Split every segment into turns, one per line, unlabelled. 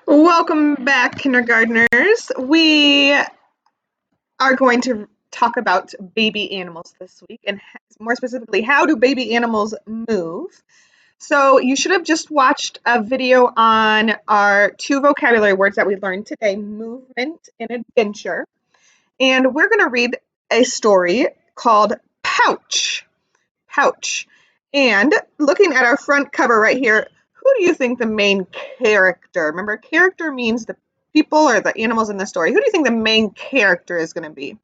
Welcome back, kindergartners. We are going to talk about baby animals this week, and more specifically, how do baby animals move? So, you should have just watched a video on our two vocabulary words that we learned today, movement and adventure. And we're going to read a story called Pouch. Pouch. And looking at our front cover right here, who do you think the main character? Remember, character means the people or the animals in the story. Who do you think the main character is going to be?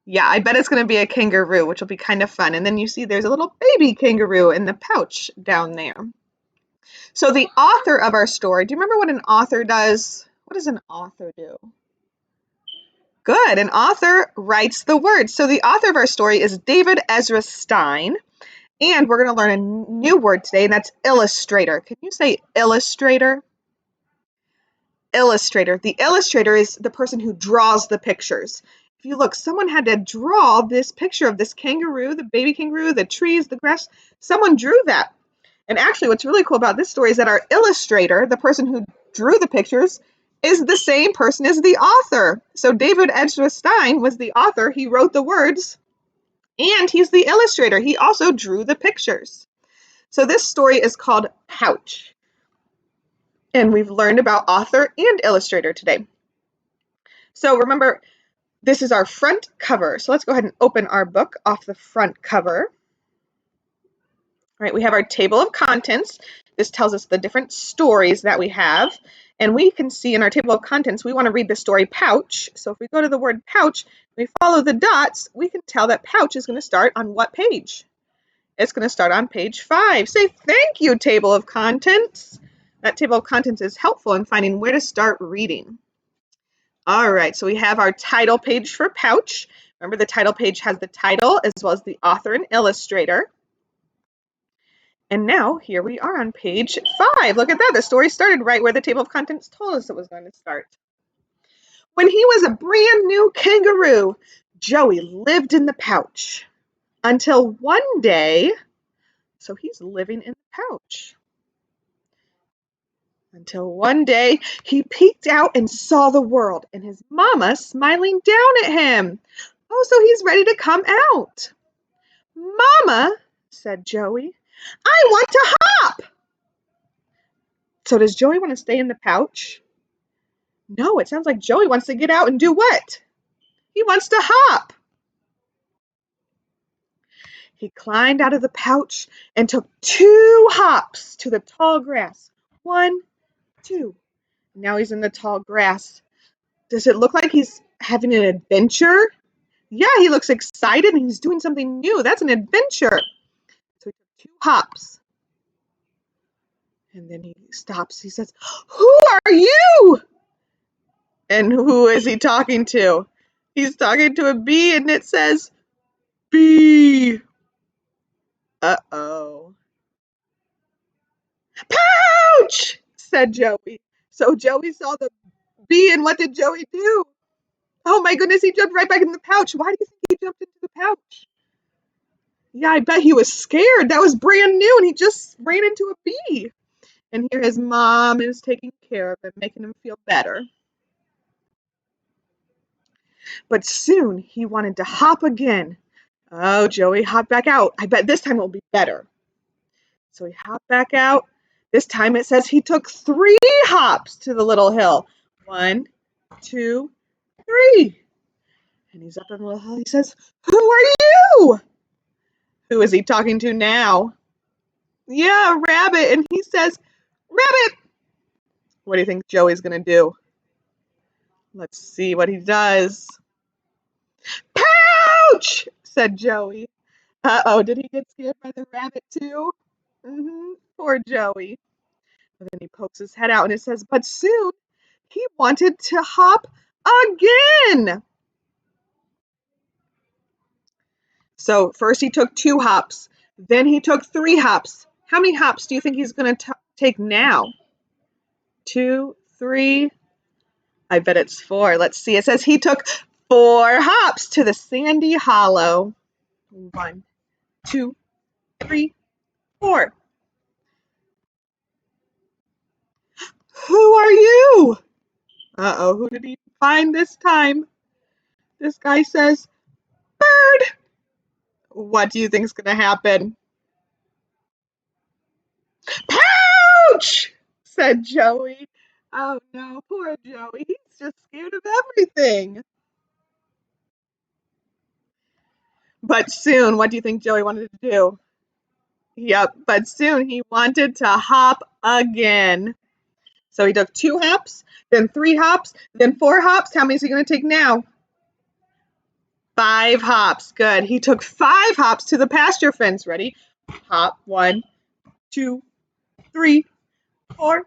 Yeah, I bet it's going to be a kangaroo, which will be kind of fun. And then you see there's a little baby kangaroo in the pouch down there. So the author of our story, do you remember what an author does? What does an author do? Good. An author writes the words. So the author of our story is David Ezra Stein. And we're going to learn a new word today, and that's illustrator. Can you say illustrator? Illustrator. The illustrator is the person who draws the pictures. If you look, someone had to draw this picture of this kangaroo, the baby kangaroo, the trees, the grass. Someone drew that. And actually, what's really cool about this story is that our illustrator, the person who drew the pictures, is the same person as the author. So David Ezra Stein was the author. He wrote the words. And he's the illustrator. He also drew the pictures. So this story is called Pouch. And we've learned about author and illustrator today. So remember, this is our front cover. So let's go ahead and open our book off the front cover. All right, we have our table of contents. This tells us the different stories that we have. And we can see in our table of contents, we want to read the story Pouch. So if we go to the word Pouch, we follow the dots, we can tell that Pouch is going to start on what page? It's going to start on page 5. Say thank you, table of contents. That table of contents is helpful in finding where to start reading. All right, so we have our title page for Pouch. Remember, the title page has the title as well as the author and illustrator. And now here we are on page 5. Look at that. The story started right where the table of contents told us it was going to start. When he was a brand new kangaroo, Joey lived in the pouch until one day, so he's living in the pouch. Until one day, he peeked out and saw the world and his mama smiling down at him. Oh, so he's ready to come out. Mama, said Joey, I want to hop. So does Joey want to stay in the pouch? No, it sounds like Joey wants to get out and do what? He wants to hop. He climbed out of the pouch and took 2 hops to the tall grass. 1, 2. Now he's in the tall grass. Does it look like he's having an adventure? Yeah, he looks excited and he's doing something new. That's an adventure. So he took 2 hops. And then he stops. He says, who are you? And who is he talking to? He's talking to a bee and it says, bee. Uh-oh. Pouch, said Joey. So Joey saw the bee and what did Joey do? Oh my goodness, he jumped right back in the pouch. Why do you think he jumped into the pouch? Yeah, I bet he was scared. That was brand new and he just ran into a bee. And here his mom is taking care of him, making him feel better. But soon he wanted to hop again. Oh, Joey hopped back out. I bet this time it'll be better. So he hopped back out. This time it says he took 3 hops to the little hill. 1, 2, 3. And he's up on the little hill. He says, who are you? Who is he talking to now? Yeah, Rabbit. And he says, Rabbit. What do you think Joey's going to do? Let's see what he does. Pouch, said Joey. Uh-oh, did he get scared by the rabbit too? Poor Joey. And then he pokes his head out and it says, but soon he wanted to hop again. So first he took 2 hops. Then he took 3 hops. How many hops do you think he's going to take now? 2, 3. I bet it's 4. Let's see. It says he took 4 hops to the sandy hollow. 1, 2, 3, 4. Who Uh-oh, who did he find this time? This guy says, bird. What do you think's going to happen? Pouch, said Joey. Oh no, poor Joey. He's just scared of everything. But soon, what do you think Joey wanted to do? Yep, but soon he wanted to hop again. So he took 2 hops, then 3 hops, then 4 hops. How many is he going to take now? 5 hops. Good. He took 5 hops to the pasture fence. Ready? Hop 1, 2, 3, 4,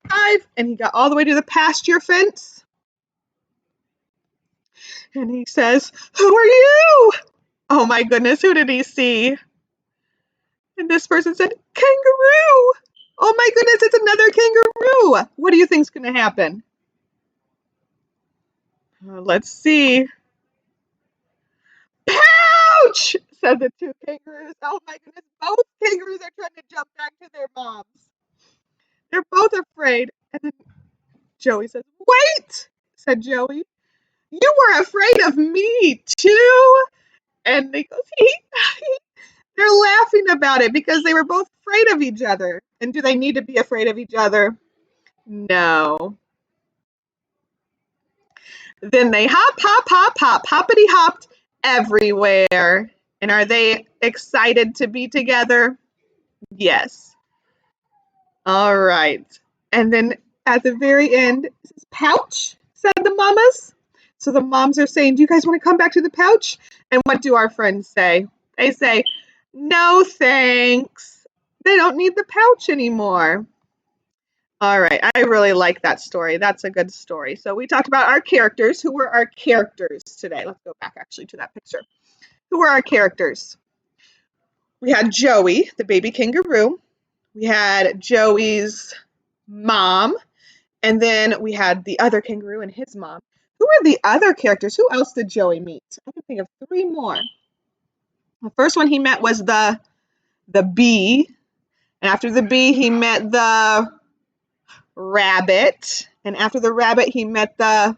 5. And he got all the way to the pasture fence. And he says, who are you? Oh my goodness, who did he see? And this person said, kangaroo. Oh my goodness, it's another kangaroo. What do you think's going to happen? Let's see. Pouch, said the 2 kangaroos. Oh my goodness, both kangaroos are trying to jump back to their moms. They're both afraid. And then Joey says, wait, said Joey. You were afraid of me too? And they go, they're laughing about it because they were both afraid of each other. And do they need to be afraid of each other? No. Then they hop, hop, hop, hop, hoppity hopped everywhere. And are they excited to be together? Yes. All right. And then at the very end, it says, pouch, said the mamas. So the moms are saying, do you guys want to come back to the pouch? And what do our friends say? They say, no, thanks. They don't need the pouch anymore. All right. I really like that story. That's a good story. So we talked about our characters. Who were our characters today? Let's go back actually to that picture. Who were our characters? We had Joey, the baby kangaroo. We had Joey's mom. And then we had the other kangaroo and his mom. Who were the other characters? Who else did Joey meet? I can think of 3 more. The first one he met was the bee. And after the bee, he met the rabbit. And after the rabbit, he met the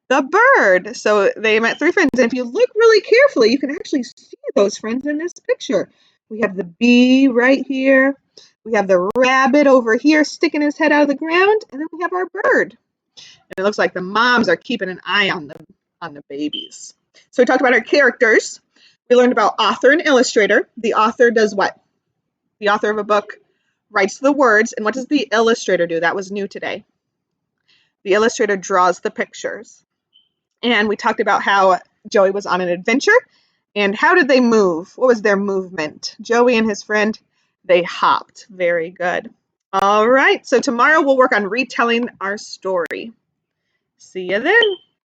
bird. So they met 3 friends. And if you look really carefully, you can actually see those friends in this picture. We have the bee right here. We have the rabbit over here sticking his head out of the ground. And then we have our bird. And it looks like the moms are keeping an eye on the babies. So we talked about our characters. We learned about author and illustrator. The author does what? The author of a book writes the words. And what does the illustrator do? That was new today. The illustrator draws the pictures. And we talked about how Joey was on an adventure. And how did they move? What was their movement? Joey and his friend, they hopped. Very good. All right. So tomorrow we'll work on retelling our story. See you then.